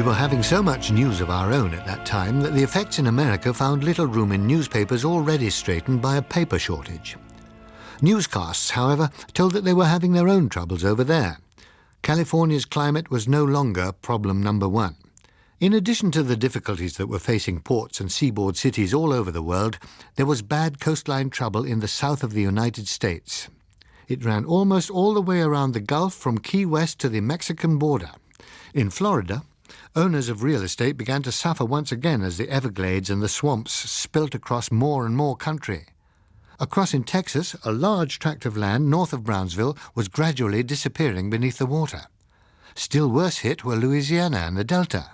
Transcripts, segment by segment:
were having so much news of our own at that time that the effects in America found little room in newspapers already straitened by a paper shortage. Newscasts, however, told that they were having their own troubles over there. California's climate was no longer problem number one. In addition to the difficulties that were facing ports and seaboard cities all over the world, there was bad coastline trouble in the south of the United States. It ran almost all the way around the Gulf from Key West to the Mexican border. In Florida, owners of real estate began to suffer once again as the Everglades and the swamps spilt across more and more country. Across in Texas, a large tract of land north of Brownsville was gradually disappearing beneath the water. Still worse hit were Louisiana and the Delta.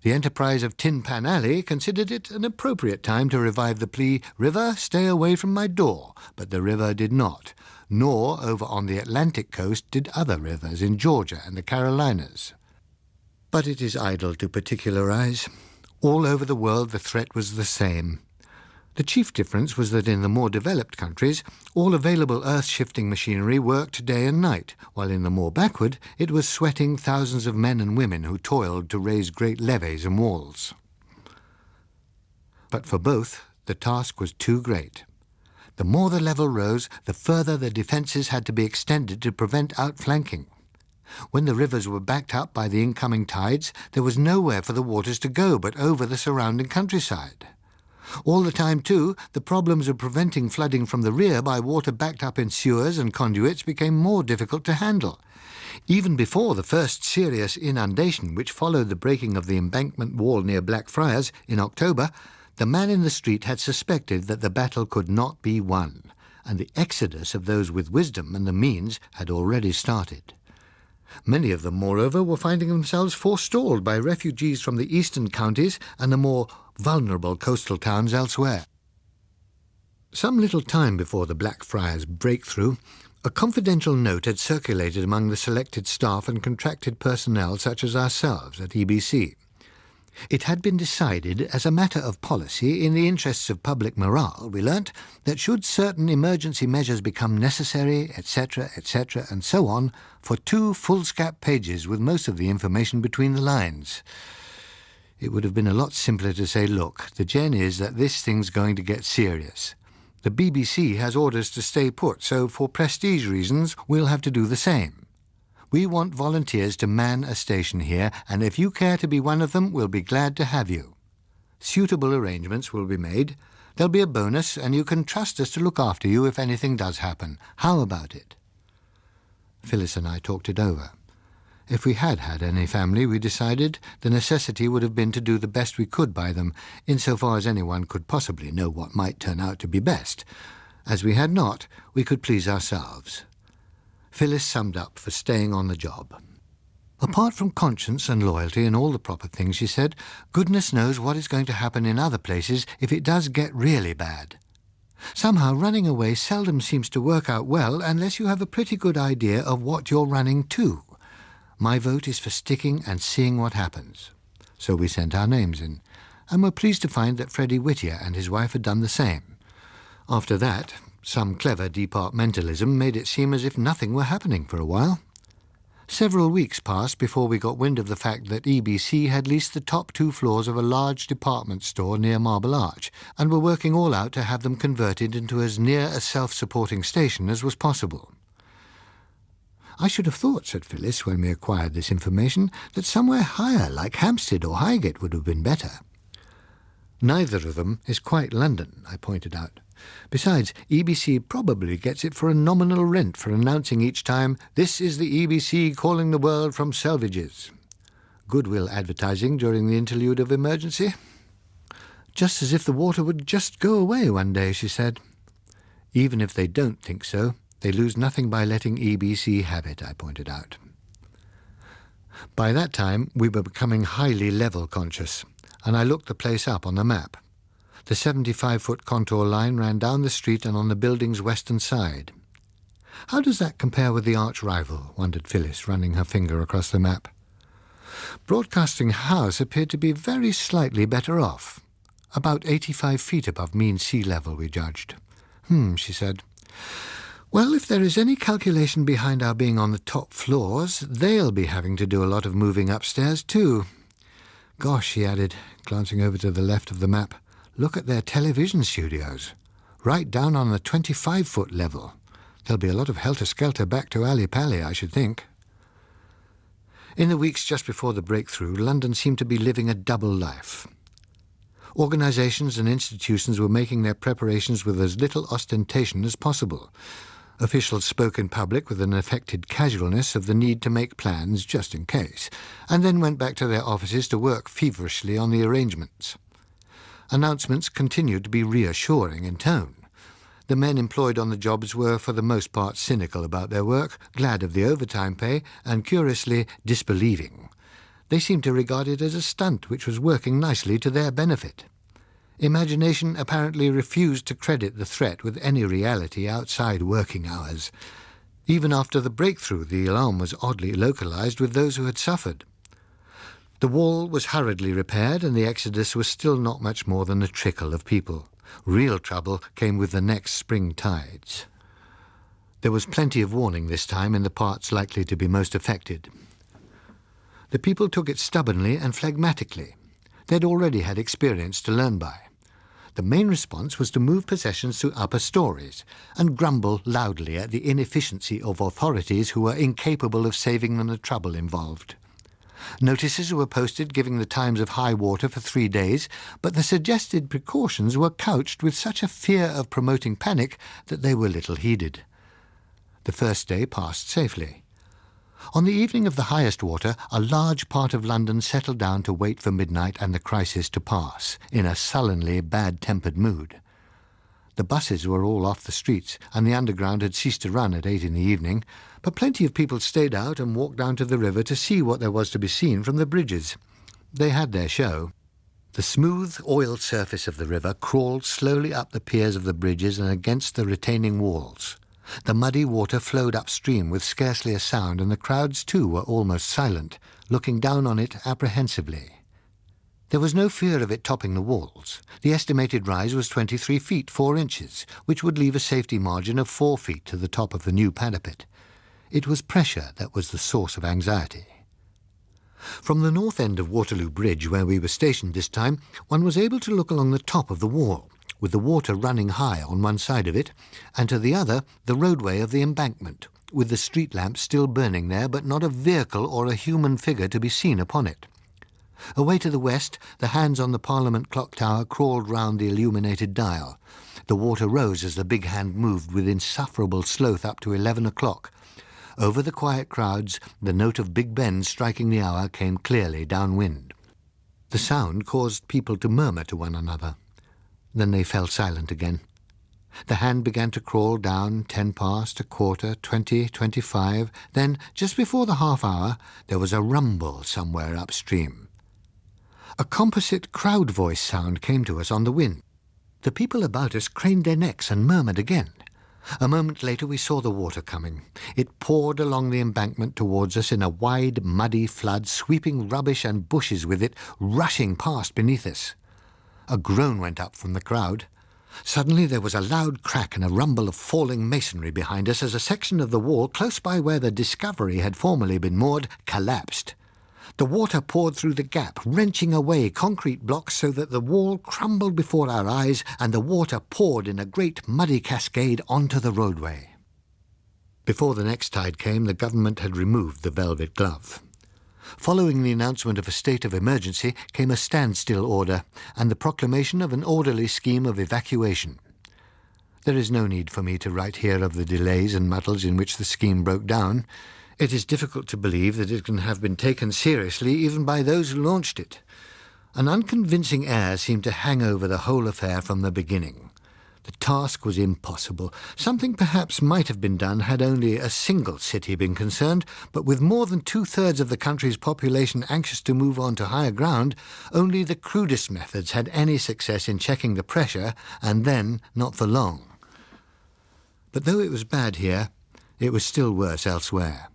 The enterprise of Tin Pan Alley considered it an appropriate time to revive the plea, "River, stay away from my door," but the river did not, nor over on the Atlantic coast did other rivers in Georgia and the Carolinas. But it is idle to particularize. All over the world the threat was the same. The chief difference was that in the more developed countries, all available earth-shifting machinery worked day and night, while in the more backward it was sweating thousands of men and women who toiled to raise great levees and walls. But for both, the task was too great. The more the level rose, the further the defences had to be extended to prevent outflanking. When the rivers were backed up by the incoming tides, there was nowhere for the waters to go but over the surrounding countryside. All the time, too, the problems of preventing flooding from the rear by water backed up in sewers and conduits became more difficult to handle. Even before the first serious inundation, which followed the breaking of the embankment wall near Blackfriars in October, the man in the street had suspected that the battle could not be won, and the exodus of those with wisdom and the means had already started. Many of them, moreover, were finding themselves forestalled by refugees from the eastern counties and the more vulnerable coastal towns elsewhere. Some little time before the Blackfriars breakthrough, a confidential note had circulated among the selected staff and contracted personnel such as ourselves at EBC. It had been decided as a matter of policy, in the interests of public morale, we learnt, that should certain emergency measures become necessary, etc., and so on, for 2 foolscap pages with most of the information between the lines. It would have been a lot simpler to say, look, the gen is that this thing's going to get serious. The BBC has orders to stay put, so for prestige reasons, we'll have to do the same. We want volunteers to man a station here, and if you care to be one of them, we'll be glad to have you. Suitable arrangements will be made. There'll be a bonus, and you can trust us to look after you if anything does happen. How about it? Phyllis and I talked it over. If we had had any family, we decided, the necessity would have been to do the best we could by them, insofar as anyone could possibly know what might turn out to be best. As we had not, we could please ourselves. Phyllis summed up for staying on the job. Apart from conscience and loyalty and all the proper things, she said, goodness knows what is going to happen in other places if it does get really bad. Somehow running away seldom seems to work out well unless you have a pretty good idea of what you're running to. My vote is for sticking and seeing what happens. So we sent our names in, and were pleased to find that Freddie Whittier and his wife had done the same. After that, some clever departmentalism made it seem as if nothing were happening for a while. Several weeks passed before we got wind of the fact that EBC had leased the top 2 floors of a large department store near Marble Arch, and were working all out to have them converted into as near a self-supporting station as was possible. I should have thought, said Phyllis, when we acquired this information, that somewhere higher, like Hampstead or Highgate, would have been better. Neither of them is quite London, I pointed out. Besides, EBC probably gets it for a nominal rent for announcing each time, "This is the EBC calling the world from Selvages." Goodwill advertising during the interlude of emergency. Just as if the water would just go away one day, she said. Even if they don't think so, they lose nothing by letting EBC have it, I pointed out. By that time, we were becoming highly level conscious, and I looked the place up on the map. The 75-foot contour line ran down the street and on the building's western side. How does that compare with the arch-rival, wondered Phyllis, running her finger across the map. Broadcasting House appeared to be very slightly better off. About 85 feet above mean sea level, we judged. She said. Well, if there is any calculation behind our being on the top floors, they'll be having to do a lot of moving upstairs too. Gosh, he added, glancing over to the left of the map, look at their television studios. Right down on the 25-foot level. There'll be a lot of helter-skelter back to Ali Pali, I should think. In the weeks just before the breakthrough, London seemed to be living a double life. Organisations and institutions were making their preparations with as little ostentation as possible. Officials spoke in public with an affected casualness of the need to make plans just in case, and then went back to their offices to work feverishly on the arrangements. Announcements continued to be reassuring in tone. The men employed on the jobs were for the most part cynical about their work, glad of the overtime pay, and curiously disbelieving. They seemed to regard it as a stunt which was working nicely to their benefit. Imagination apparently refused to credit the threat with any reality outside working hours. Even after the breakthrough, the alarm was oddly localized with those who had suffered. The wall was hurriedly repaired, and the exodus was still not much more than a trickle of people. Real trouble came with the next spring tides. There was plenty of warning this time in the parts likely to be most affected. The people took it stubbornly and phlegmatically. They'd already had experience to learn by. The main response was to move possessions to upper stories and grumble loudly at the inefficiency of authorities who were incapable of saving them the trouble involved. Notices were posted giving the times of high water for 3 days, but the suggested precautions were couched with such a fear of promoting panic that they were little heeded. The first day passed safely. On the evening of the highest water, a large part of London settled down to wait for midnight and the crisis to pass, in a sullenly bad-tempered mood. The buses were all off the streets, and the underground had ceased to run at 8 in the evening, but plenty of people stayed out and walked down to the river to see what there was to be seen from the bridges. They had their show. The smooth, oiled surface of the river crawled slowly up the piers of the bridges and against the retaining walls. The muddy water flowed upstream with scarcely a sound, and the crowds too were almost silent, looking down on it apprehensively. There was no fear of it topping the walls. The estimated rise was 23 feet 4 inches, which would leave a safety margin of 4 feet to the top of the new parapet. It was pressure that was the source of anxiety. From the north end of Waterloo Bridge, where we were stationed this time, one was able to look along the top of the wall, with the water running high on one side of it, and to the other the roadway of the embankment, with the street lamps still burning there, but not a vehicle or a human figure to be seen upon it. Away to the west, the hands on the Parliament clock tower crawled round the illuminated dial. The water rose as the big hand moved with insufferable sloth up to 11 o'clock. Over the quiet crowds, the note of Big Ben striking the hour came clearly downwind. The sound caused people to murmur to one another. Then they fell silent again. The hand began to crawl down 10 past, a quarter, 20, 25. Then, just before the half hour, there was a rumble somewhere upstream. A composite crowd voice sound came to us on the wind. The people about us craned their necks and murmured again. A moment later we saw the water coming. It poured along the embankment towards us in a wide, muddy flood, sweeping rubbish and bushes with it, rushing past beneath us. A groan went up from the crowd. Suddenly there was a loud crack and a rumble of falling masonry behind us as a section of the wall close by where the Discovery had formerly been moored collapsed. The water poured through the gap, wrenching away concrete blocks so that the wall crumbled before our eyes and the water poured in a great muddy cascade onto the roadway. Before the next tide came, the government had removed the velvet glove. Following the announcement of a state of emergency came a standstill order and the proclamation of an orderly scheme of evacuation. There is no need for me to write here of the delays and muddles in which the scheme broke down. It is difficult to believe that it can have been taken seriously even by those who launched it. An unconvincing air seemed to hang over the whole affair from the beginning. The task was impossible. Something perhaps might have been done had only a single city been concerned, but with more than 2/3 of the country's population anxious to move on to higher ground, only the crudest methods had any success in checking the pressure, and then not for long. But though it was bad here, it was still worse elsewhere.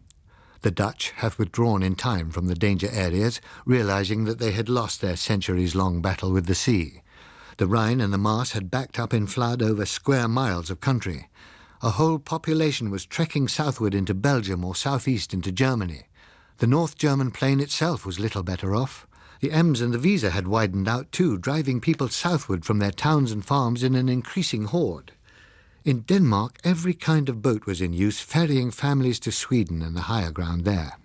The Dutch have withdrawn in time from the danger areas, realizing that they had lost their centuries-long battle with the sea. The Rhine and the Maas had backed up in flood over square miles of country. A whole population was trekking southward into Belgium or southeast into Germany. The North German plain itself was little better off. The Ems and the Weser had widened out too, driving people southward from their towns and farms in an increasing horde. In Denmark, every kind of boat was in use, ferrying families to Sweden and the higher ground there.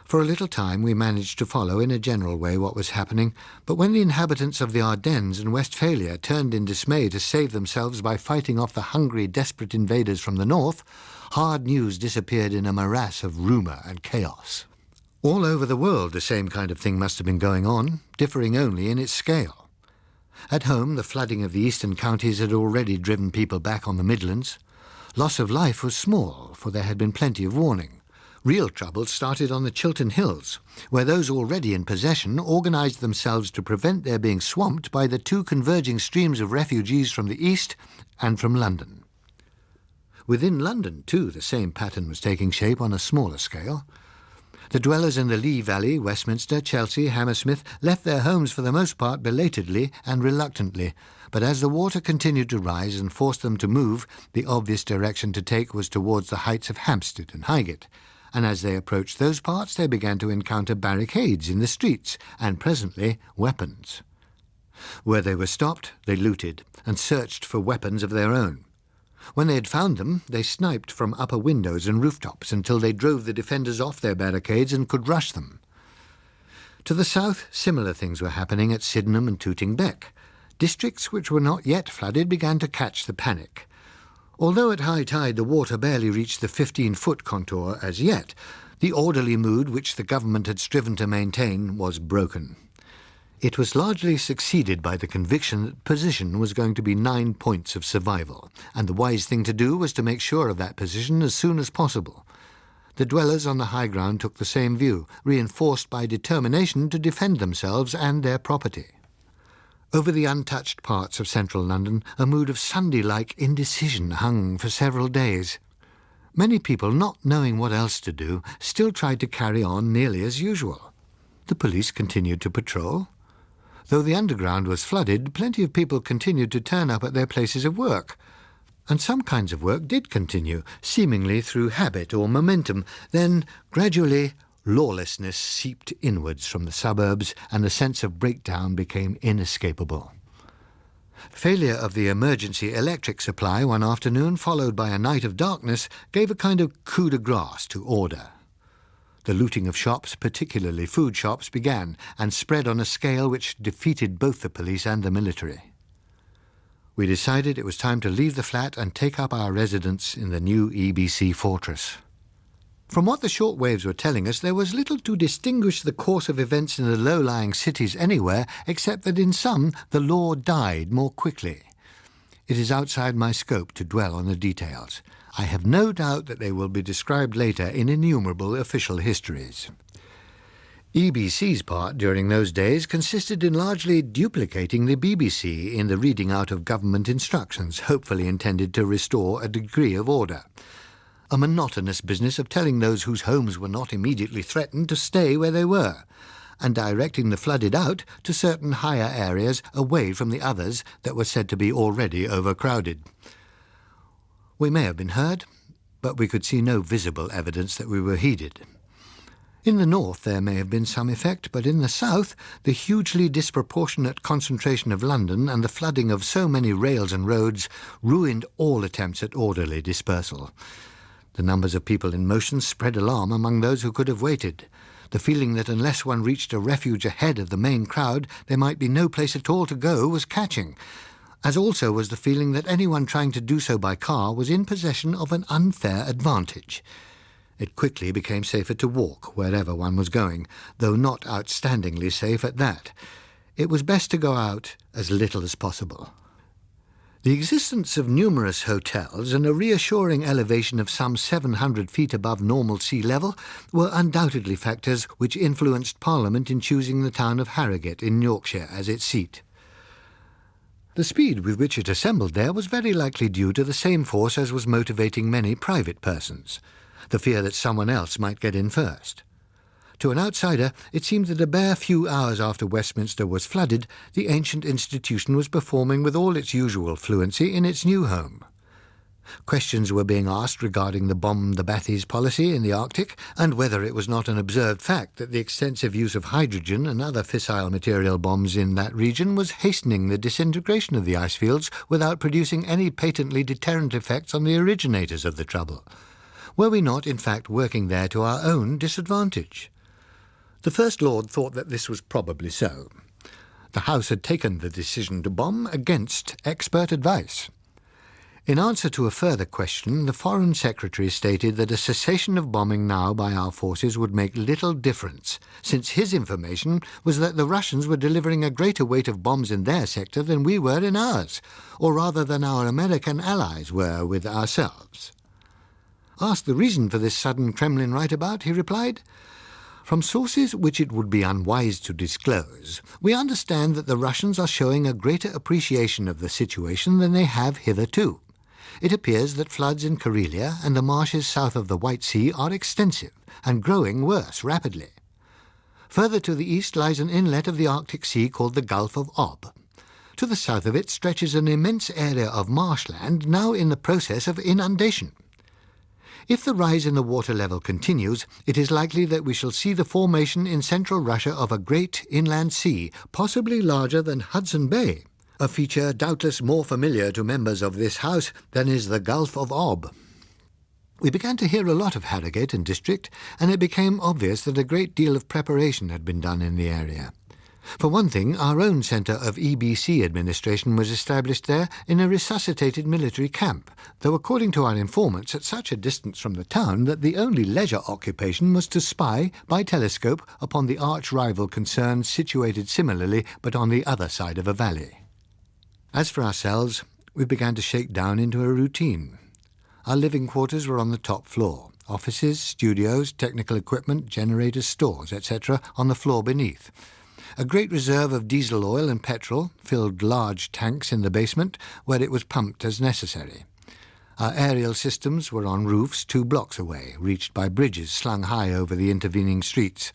For a little time we managed to follow in a general way what was happening, but when the inhabitants of the Ardennes and Westphalia turned in dismay to save themselves by fighting off the hungry, desperate invaders from the north, hard news disappeared in a morass of rumour and chaos. All over the world the same kind of thing must have been going on, differing only in its scale. At home, the flooding of the eastern counties had already driven people back on the Midlands. Loss of life was small, for there had been plenty of warning. Real trouble started on the Chiltern Hills, where those already in possession organised themselves to prevent their being swamped by the two converging streams of refugees from the east and from London. Within London, too, the same pattern was taking shape on a smaller scale. The dwellers in the Lee Valley, Westminster, Chelsea, Hammersmith, left their homes for the most part belatedly and reluctantly, but as the water continued to rise and forced them to move, the obvious direction to take was towards the heights of Hampstead and Highgate, and as they approached those parts they began to encounter barricades in the streets, and presently weapons. Where they were stopped, they looted, and searched for weapons of their own. When they had found them, they sniped from upper windows and rooftops until they drove the defenders off their barricades and could rush them. To the south, similar things were happening at Sydenham and Tooting Bec. Districts which were not yet flooded began to catch the panic. Although at high tide the water barely reached the 15-foot contour as yet, the orderly mood which the government had striven to maintain was broken. It was largely succeeded by the conviction that position was going to be 9 points of survival, and the wise thing to do was to make sure of that position as soon as possible. The dwellers on the high ground took the same view, reinforced by determination to defend themselves and their property. Over the untouched parts of central London, a mood of Sunday-like indecision hung for several days. Many people, not knowing what else to do, still tried to carry on nearly as usual. The police continued to patrol. Though the underground was flooded, plenty of people continued to turn up at their places of work. And some kinds of work did continue, seemingly through habit or momentum. Then, gradually, lawlessness seeped inwards from the suburbs, and the sense of breakdown became inescapable. Failure of the emergency electric supply one afternoon, followed by a night of darkness, gave a kind of coup de grace to order. The looting of shops, particularly food shops, began and spread on a scale which defeated both the police and the military. We decided it was time to leave the flat and take up our residence in the new EBC fortress. From what the shortwaves were telling us, there was little to distinguish the course of events in the low-lying cities anywhere, except that in some the law died more quickly. It is outside my scope to dwell on the details. I have no doubt that they will be described later in innumerable official histories. EBC's part during those days consisted in largely duplicating the BBC in the reading out of government instructions, hopefully intended to restore a degree of order. A monotonous business of telling those whose homes were not immediately threatened to stay where they were, and directing the flooded out to certain higher areas away from the others that were said to be already overcrowded. We may have been heard, but we could see no visible evidence that we were heeded. In the north there may have been some effect, but in the south the hugely disproportionate concentration of London and the flooding of so many rails and roads ruined all attempts at orderly dispersal. The numbers of people in motion spread alarm among those who could have waited. The feeling that unless one reached a refuge ahead of the main crowd there might be no place at all to go was catching, as also was the feeling that anyone trying to do so by car was in possession of an unfair advantage. It quickly became safer to walk wherever one was going, though not outstandingly safe at that. It was best to go out as little as possible. The existence of numerous hotels and a reassuring elevation of some 700 feet above normal sea level were undoubtedly factors which influenced Parliament in choosing the town of Harrogate in Yorkshire as its seat. The speed with which it assembled there was very likely due to the same force as was motivating many private persons, the fear that someone else might get in first. To an outsider, it seemed that a bare few hours after Westminster was flooded, the ancient institution was performing with all its usual fluency in its new home. Questions were being asked regarding the bomb the Bathies policy in the Arctic, and whether it was not an observed fact that the extensive use of hydrogen and other fissile material bombs in that region was hastening the disintegration of the ice fields without producing any patently deterrent effects on the originators of the trouble. Were we not, in fact, working there to our own disadvantage? The First Lord thought that this was probably so. The House had taken the decision to bomb against expert advice. In answer to a further question, the Foreign Secretary stated that a cessation of bombing now by our forces would make little difference, since his information was that the Russians were delivering a greater weight of bombs in their sector than we were in ours, or rather than our American allies were with ourselves. Asked the reason for this sudden Kremlin right-about, he replied, "From sources which it would be unwise to disclose, we understand that the Russians are showing a greater appreciation of the situation than they have hitherto. It appears that floods in Karelia and the marshes south of the White Sea are extensive and growing worse rapidly. Further to the east lies an inlet of the Arctic Sea called the Gulf of Ob. To the south of it stretches an immense area of marshland now in the process of inundation. If the rise in the water level continues, it is likely that we shall see the formation in central Russia of a great inland sea, possibly larger than Hudson Bay, a feature doubtless more familiar to members of this House than is the Gulf of Ob." We began to hear a lot of Harrogate and district, and it became obvious that a great deal of preparation had been done in the area. For one thing, our own centre of EBC administration was established there in a resuscitated military camp, though according to our informants at such a distance from the town that the only leisure occupation was to spy by telescope upon the arch-rival concerns situated similarly but on the other side of a valley. As for ourselves, we began to shake down into a routine. Our living quarters were on the top floor, offices, studios, technical equipment, generators, stores, etc. on the floor beneath. A great reserve of diesel oil and petrol filled large tanks in the basement where it was pumped as necessary. Our aerial systems were on roofs 2 blocks away, reached by bridges slung high over the intervening streets.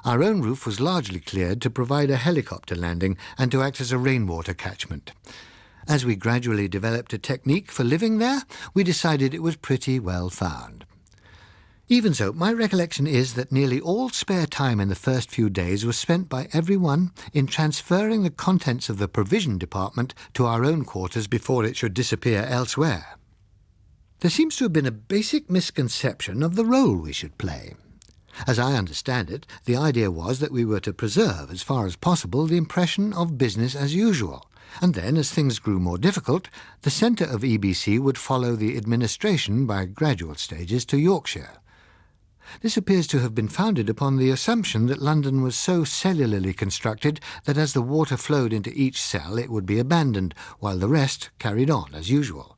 Our own roof was largely cleared to provide a helicopter landing and to act as a rainwater catchment. As we gradually developed a technique for living there, we decided it was pretty well found. Even so, my recollection is that nearly all spare time in the first few days was spent by everyone in transferring the contents of the provision department to our own quarters before it should disappear elsewhere. There seems to have been a basic misconception of the role we should play. As I understand it, the idea was that we were to preserve, as far as possible, the impression of business as usual, and then, as things grew more difficult, the centre of EBC would follow the administration by gradual stages to Yorkshire. This appears to have been founded upon the assumption that London was so cellularly constructed that as the water flowed into each cell it would be abandoned, while the rest carried on as usual.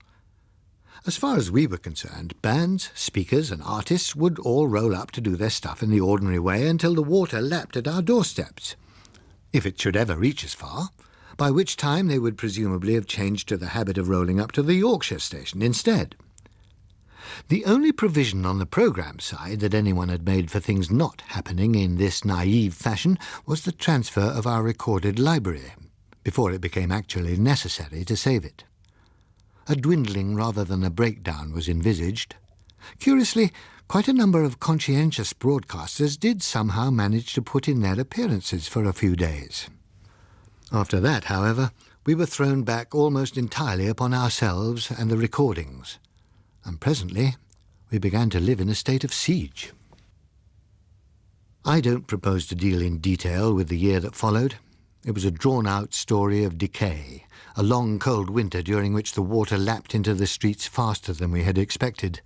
As far as we were concerned, bands, speakers and artists would all roll up to do their stuff in the ordinary way until the water lapped at our doorsteps, if it should ever reach as far, by which time they would presumably have changed to the habit of rolling up to the Yorkshire station instead. The only provision on the programme side that anyone had made for things not happening in this naive fashion was the transfer of our recorded library, before it became actually necessary to save it. A dwindling rather than a breakdown was envisaged. Curiously, quite a number of conscientious broadcasters did somehow manage to put in their appearances for a few days. After that, however, we were thrown back almost entirely upon ourselves and the recordings, and presently we began to live in a state of siege. I don't propose to deal in detail with the year that followed. It was a drawn-out story of decay, a long cold winter during which the water lapped into the streets faster than we had expected,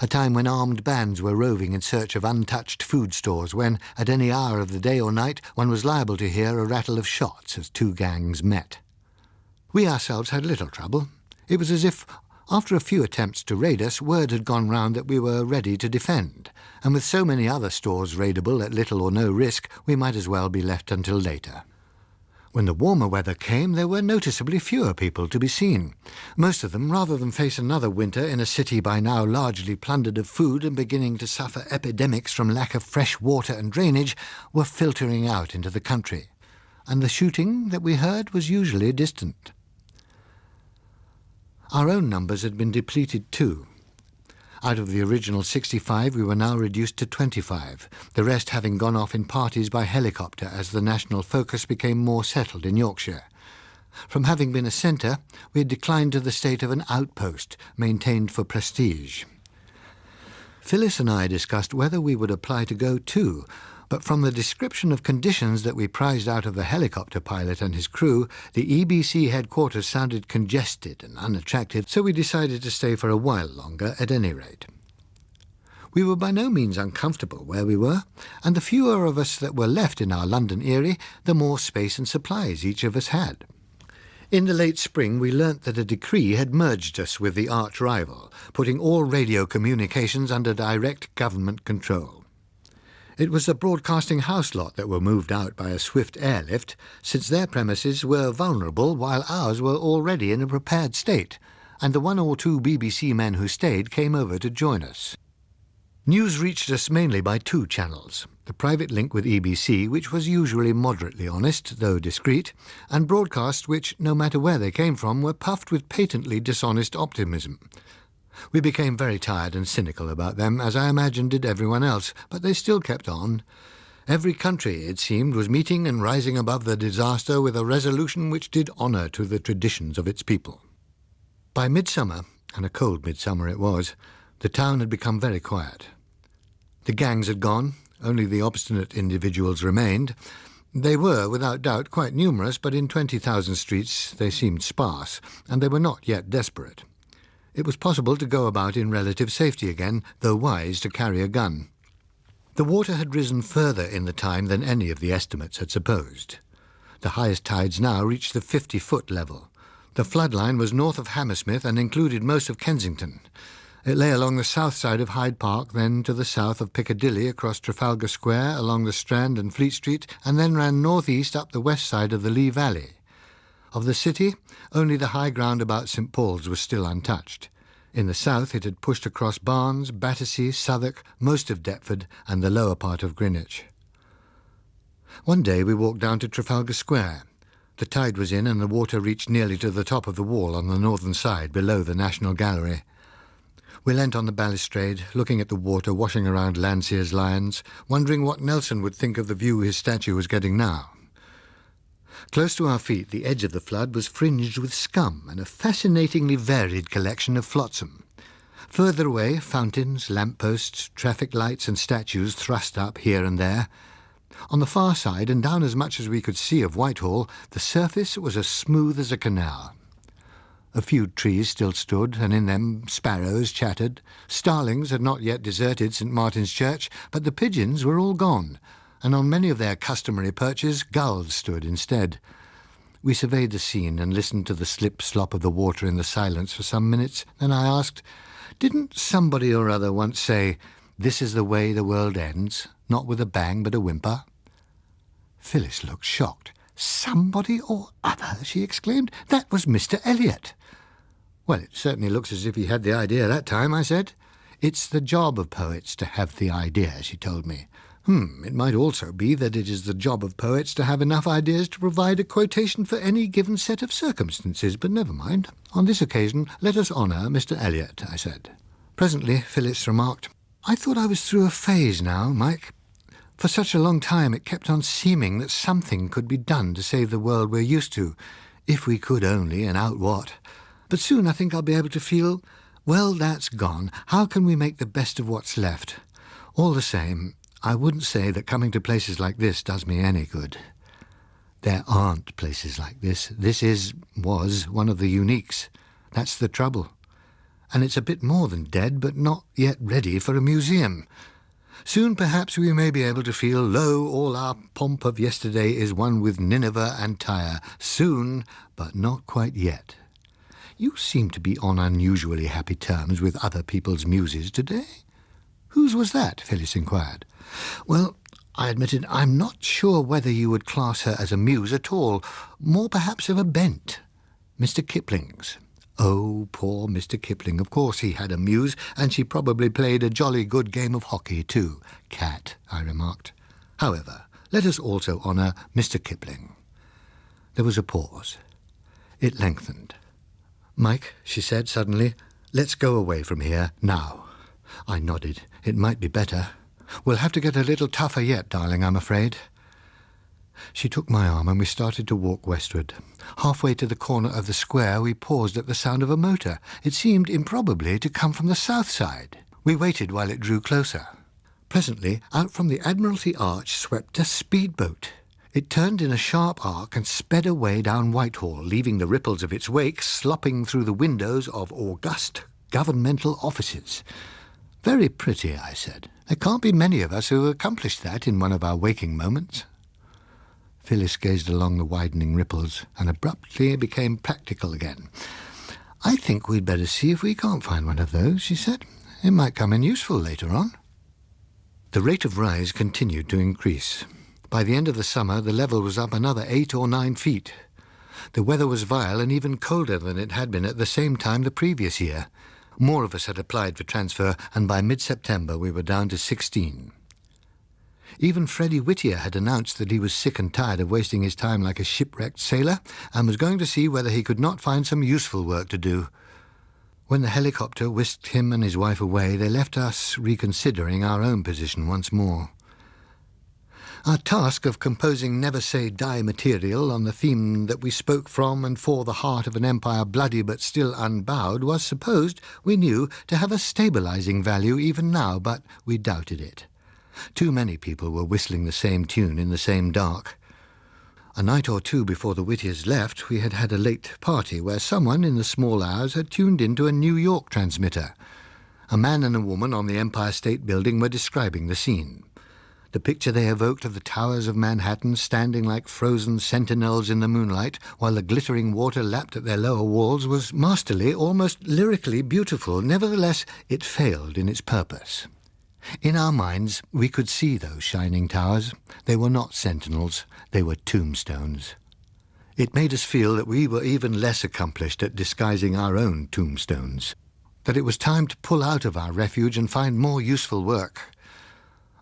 a time when armed bands were roving in search of untouched food stores, when, at any hour of the day or night, one was liable to hear a rattle of shots as 2 gangs met. We ourselves had little trouble. It was as if, after a few attempts to raid us, word had gone round that we were ready to defend, and with so many other stores raidable at little or no risk, we might as well be left until later. When the warmer weather came, there were noticeably fewer people to be seen. Most of them, rather than face another winter in a city by now largely plundered of food and beginning to suffer epidemics from lack of fresh water and drainage, were filtering out into the country, and the shooting that we heard was usually distant. Our own numbers had been depleted too. Out of the original 65, we were now reduced to 25, the rest having gone off in parties by helicopter as the national focus became more settled in Yorkshire. From having been a centre, we had declined to the state of an outpost, maintained for prestige. Phyllis and I discussed whether we would apply to go too, but from the description of conditions that we prized out of the helicopter pilot and his crew, the EBC headquarters sounded congested and unattractive, so we decided to stay for a while longer at any rate. We were by no means uncomfortable where we were, and the fewer of us that were left in our London eyrie, the more space and supplies each of us had. In the late spring, we learnt that a decree had merged us with the arch-rival, putting all radio communications under direct government control. It was the broadcasting house lot that were moved out by a swift airlift, since their premises were vulnerable while ours were already in a prepared state, and the 1 or 2 BBC men who stayed came over to join us. News reached us mainly by 2 channels, the private link with EBC, which was usually moderately honest, though discreet, and broadcasts which, no matter where they came from, were puffed with patently dishonest optimism. We became very tired and cynical about them, as I imagine did everyone else, but they still kept on. Every country, it seemed, was meeting and rising above the disaster with a resolution which did honour to the traditions of its people. By midsummer, and a cold midsummer it was, the town had become very quiet. The gangs had gone, only the obstinate individuals remained. They were, without doubt, quite numerous, but in 20,000 streets they seemed sparse, and they were not yet desperate. It was possible to go about in relative safety again, though wise to carry a gun. The water had risen further in the time than any of the estimates had supposed. The highest tides now reached the 50-foot level. The flood line was north of Hammersmith and included most of Kensington. It lay along the south side of Hyde Park, then to the south of Piccadilly across Trafalgar Square, along the Strand and Fleet Street, and then ran north-east up the west side of the Lee Valley. Of the city, only the high ground about St. Paul's was still untouched. In the south it had pushed across Barnes, Battersea, Southwark, most of Deptford, and the lower part of Greenwich. One day we walked down to Trafalgar Square. The tide was in and the water reached nearly to the top of the wall on the northern side, below the National Gallery. We leant on the balustrade, looking at the water washing around Landseer's lions, wondering what Nelson would think of the view his statue was getting now. Close to our feet, the edge of the flood was fringed with scum and a fascinatingly varied collection of flotsam. Further away, fountains, lamp-posts, traffic lights and statues thrust up here and there. On the far side, and down as much as we could see of Whitehall, the surface was as smooth as a canal. A few trees still stood, and in them sparrows chattered. Starlings had not yet deserted St. Martin's Church, but the pigeons were all gone, and on many of their customary perches gulls stood instead. We surveyed the scene and listened to the slip-slop of the water in the silence for some minutes. Then I asked, "Didn't somebody or other once say, 'This is the way the world ends,' not with a bang but a whimper?" Phyllis looked shocked. "Somebody or other?" she exclaimed. "That was Mr. Eliot." "Well, it certainly looks as if he had the idea that time," I said. "It's the job of poets to have the idea," she told me. It might also be that it is the job of poets to have enough ideas to provide a quotation for any given set of circumstances, but never mind. On this occasion, let us honour Mr. Eliot, I said. Presently, Phyllis remarked, "I thought I was through a phase now, Mike. For such a long time it kept on seeming that something could be done to save the world we're used to, if we could only, and out what. But soon I think I'll be able to feel, well, that's gone. How can we make the best of what's left? All the same, I wouldn't say that coming to places like this does me any good. There aren't places like this. This was one of the uniques. That's the trouble. And it's a bit more than dead, but not yet ready for a museum. Soon perhaps we may be able to feel, lo, all our pomp of yesterday is one with Nineveh and Tyre. Soon, but not quite yet. You seem to be on unusually happy terms with other people's muses today." "Whose was that?" Phyllis inquired. "Well," I admitted, "I'm not sure whether you would class her as a muse at all. More perhaps of a bent. Mr. Kipling's." "Oh, poor Mr. Kipling. Of course he had a muse, and she probably played a jolly good game of hockey too." "Cat," I remarked. "However, let us also honour Mr. Kipling." There was a pause. It lengthened. "Mike," she said suddenly, "let's go away from here, now." I nodded. It might be better. "We'll have to get a little tougher yet, darling, I'm afraid." She took my arm and we started to walk westward. Halfway to the corner of the square, we paused at the sound of a motor. It seemed improbably to come from the south side. We waited while it drew closer. Presently, out from the Admiralty Arch swept a speedboat. It turned in a sharp arc and sped away down Whitehall, leaving the ripples of its wake slopping through the windows of august governmental offices. "Very pretty," I said. "There can't be many of us who have accomplished that in one of our waking moments." Phyllis gazed along the widening ripples and abruptly became practical again. "I think we'd better see if we can't find one of those," she said. "It might come in useful later on." The rate of rise continued to increase. By the end of the summer, the level was up another 8 or 9 feet. The weather was vile and even colder than it had been at the same time the previous year. More of us had applied for transfer, and by mid-September we were down to 16. Even Freddie Whittier had announced that he was sick and tired of wasting his time like a shipwrecked sailor and was going to see whether he could not find some useful work to do. When the helicopter whisked him and his wife away, they left us reconsidering our own position once more. Our task of composing never-say-die material on the theme that we spoke from and for the heart of an empire bloody but still unbowed was supposed, we knew, to have a stabilizing value even now, but we doubted it. Too many people were whistling the same tune in the same dark. A night or two before the Whittiers left, we had had a late party where someone in the small hours had tuned into a New York transmitter. A man and a woman on the Empire State Building were describing the scene. The picture they evoked of the towers of Manhattan standing like frozen sentinels in the moonlight while the glittering water lapped at their lower walls was masterly, almost lyrically beautiful. Nevertheless, it failed in its purpose. In our minds, we could see those shining towers. They were not sentinels, they were tombstones. It made us feel that we were even less accomplished at disguising our own tombstones, that it was time to pull out of our refuge and find more useful work.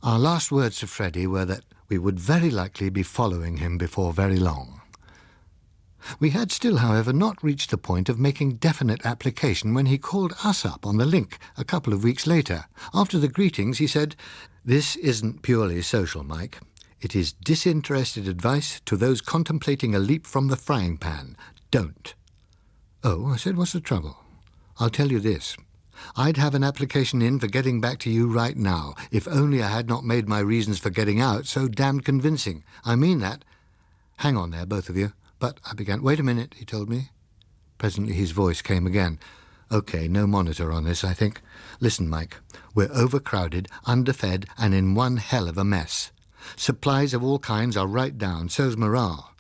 Our last words to Freddie were that we would very likely be following him before very long. We had still, however, not reached the point of making definite application when he called us up on the link a couple of weeks later. After the greetings, he said, "This isn't purely social, Mike. It is disinterested advice to those contemplating a leap from the frying pan. Don't." "Oh," I said, "what's the trouble?" "I'll tell you this. I'd have an application in for getting back to you right now, if only I had not made my reasons for getting out so damned convincing. I mean that." "Hang on there, both of you." "But," I began. "Wait a minute," he told me. Presently his voice came again. "OK, no monitor on this, I think. Listen, Mike, we're overcrowded, underfed, and in one hell of a mess. Supplies of all kinds are right down, so's morale.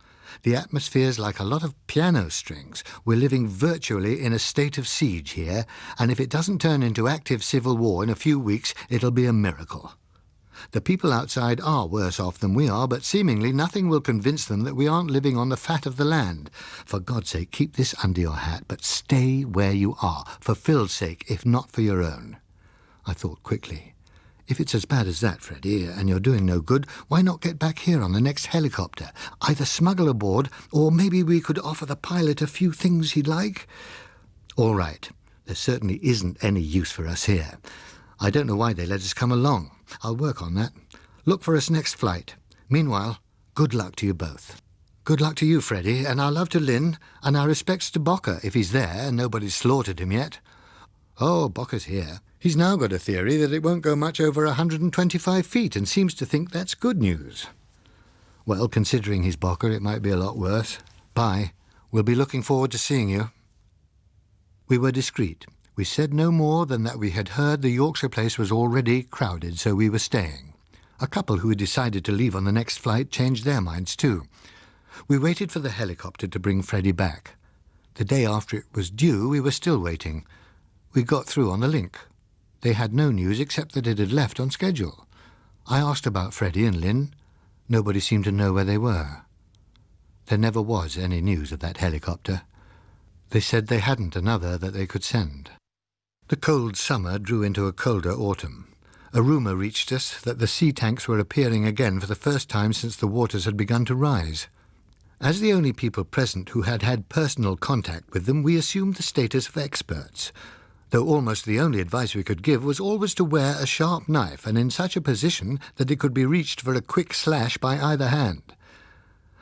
The atmosphere's like a lot of piano strings. We're living virtually in a state of siege here, and if it doesn't turn into active civil war in a few weeks, it'll be a miracle. The people outside are worse off than we are, but seemingly nothing will convince them that we aren't living on the fat of the land. For God's sake, keep this under your hat, but stay where you are, for Phil's sake, if not for your own." I thought quickly. If it's as bad as that, Freddie, and you're doing no good, why not get back here on the next helicopter? Either smuggle aboard, or maybe we could offer the pilot a few things he'd like. All right, there certainly isn't any use for us here. I don't know why they let us come along. I'll work on that. Look for us next flight. Meanwhile, good luck to you both. Good luck to you, Freddie, and our love to Lynn, and our respects to Bocker, if he's there and nobody's slaughtered him yet. Oh, Bocker's here. He's now got a theory that it won't go much over 125 feet and seems to think that's good news. Well, considering he's Bocker, it might be a lot worse. Bye. We'll be looking forward to seeing you. We were discreet. We said no more than that we had heard the Yorkshire place was already crowded, so we were staying. A couple who had decided to leave on the next flight changed their minds too. We waited for the helicopter to bring Freddie back. The day after it was due, we were still waiting. We got through on the link. They had no news except that it had left on schedule. I asked about Freddie and Lynn. Nobody seemed to know where they were. There never was any news of that helicopter. They said they hadn't another that they could send. The cold summer drew into a colder autumn. A rumour reached us that the sea tanks were appearing again for the first time since the waters had begun to rise. As the only people present who had had personal contact with them, we assumed the status of experts, though almost the only advice we could give was always to wear a sharp knife and in such a position that it could be reached for a quick slash by either hand.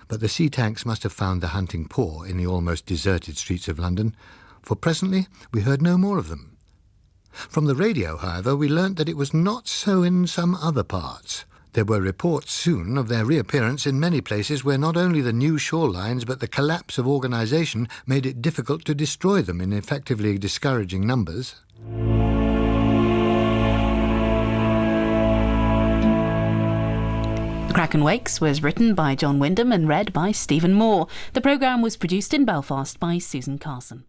But the sea tanks must have found the hunting poor in the almost deserted streets of London, for presently we heard no more of them. From the radio, however, we learnt that it was not so in some other parts. There were reports soon of their reappearance in many places where not only the new shorelines but the collapse of organisation made it difficult to destroy them in effectively discouraging numbers. The Kraken Wakes was written by John Wyndham and read by Stephen Moore. The programme was produced in Belfast by Susan Carson.